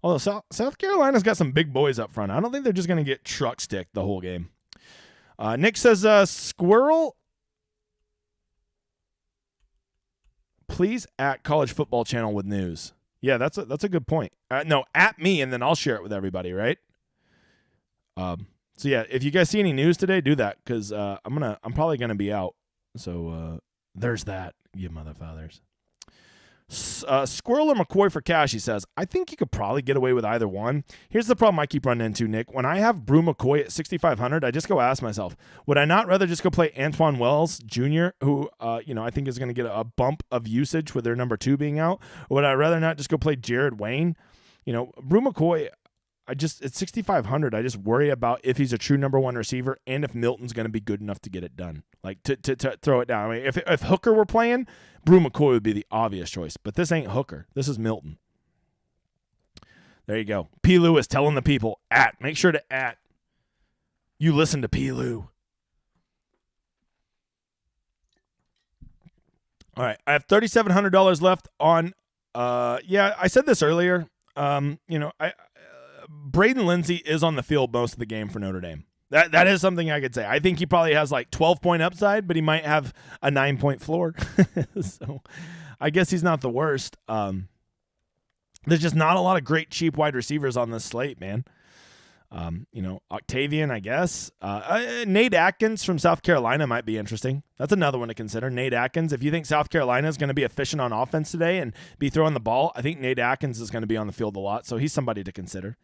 Although South Carolina's got some big boys up front. I don't think they're just going to get truck stick the whole game. Nick says, Squirrel, please at College Football Channel with news. Yeah, that's a good point. No, at me, and then I'll share it with everybody, right? So yeah, if you guys see any news today, do that because I'm probably gonna be out. So there's that, you motherfathers. Squirrel or McCoy for cash, he says. I think you could probably get away with either one. Here's the problem I keep running into, Nick. When I have Brew McCoy at 6,500, I just go ask myself, would I not rather just go play Antoine Wells Jr., who I think is going to get a bump of usage with their number 2 being out? Or would I rather not just go play Jared Wayne? Brew McCoy, at 6,500, I just worry about if he's a true number 1 receiver and if Milton's going to be good enough to get it done, like to throw it down. I mean, if Hooker were playing, Brew McCoy would be the obvious choice, but this ain't Hooker. This is Milton. There you go. P. Lewis telling the people, make sure to you listen to P. Lou. All right, I have $3,700 left on. I said this earlier. Braden Lindsey is on the field most of the game for Notre Dame. That is something I could say. I think he probably has like 12-point upside, but he might have a 9-point floor. So I guess he's not the worst. There's just not a lot of great cheap wide receivers on this slate, man. Octavian, I guess. Nate Atkins from South Carolina might be interesting. That's another one to consider. Nate Atkins. If you think South Carolina is going to be efficient on offense today and be throwing the ball, I think Nate Atkins is going to be on the field a lot, so he's somebody to consider.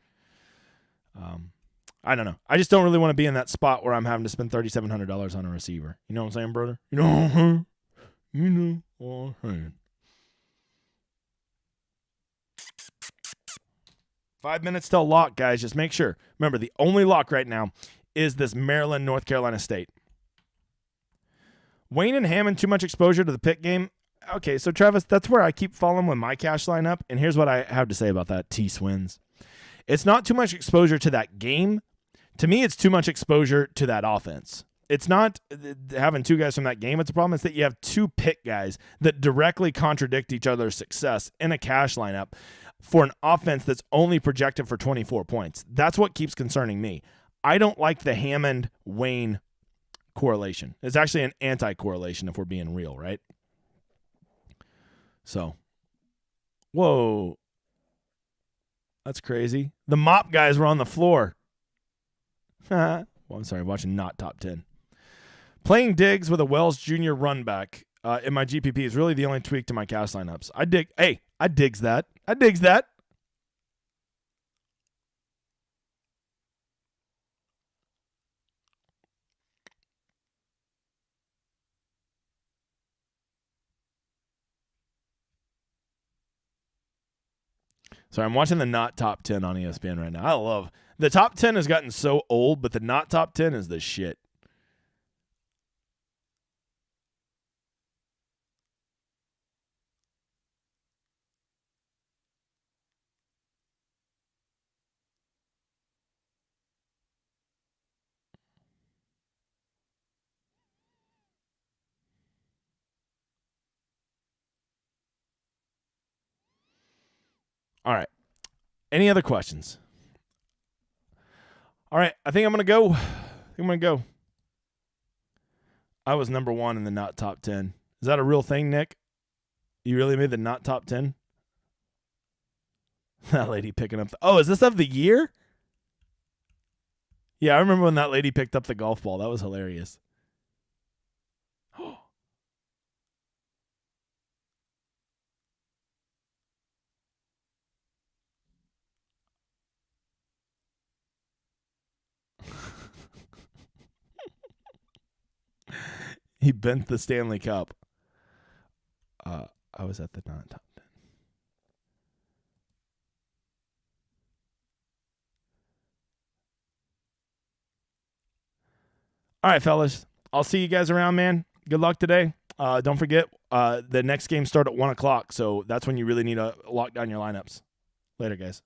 I don't know. I just don't really want to be in that spot where I'm having to spend $3,700 on a receiver. You know what I'm saying, brother? You know what I'm saying? You know what I'm saying. 5 minutes till lock, guys. Just make sure. Remember, the only lock right now is this Maryland, North Carolina State. Wayne and Hammond, too much exposure to the pick game. Okay, so Travis, that's where I keep falling with my cash lineup. And here's what I have to say about that. T-Swins. It's not too much exposure to that game. To me, it's too much exposure to that offense. It's not having two guys from that game. It's a problem. It's that you have two pick guys that directly contradict each other's success in a cash lineup for an offense that's only projected for 24 points. That's what keeps concerning me. I don't like the Hammond-Wayne correlation. It's actually an anti-correlation if we're being real, right? So, whoa. That's crazy. The mop guys were on the floor. Well, I'm sorry, watching not top 10. Playing Diggs with a Wells Jr. run back in my GPP is really the only tweak to my cash lineups. I digs that. I digs that. Sorry, I'm watching the not top 10 on ESPN right now. I love the top 10 has gotten so old, but the not top 10 is the shit. All right. Any other questions? All right. I think I'm going to go. I was number 1 in the not top 10. Is that a real thing, Nick? You really made the not top 10? That lady picking up. Is this of the year? Yeah, I remember when that lady picked up the golf ball. That was hilarious. He bent the Stanley Cup. I was at the not top 10. All right, fellas. I'll see you guys around, man. Good luck today. Don't forget, the next game start at 1 o'clock, so that's when you really need to lock down your lineups. Later, guys.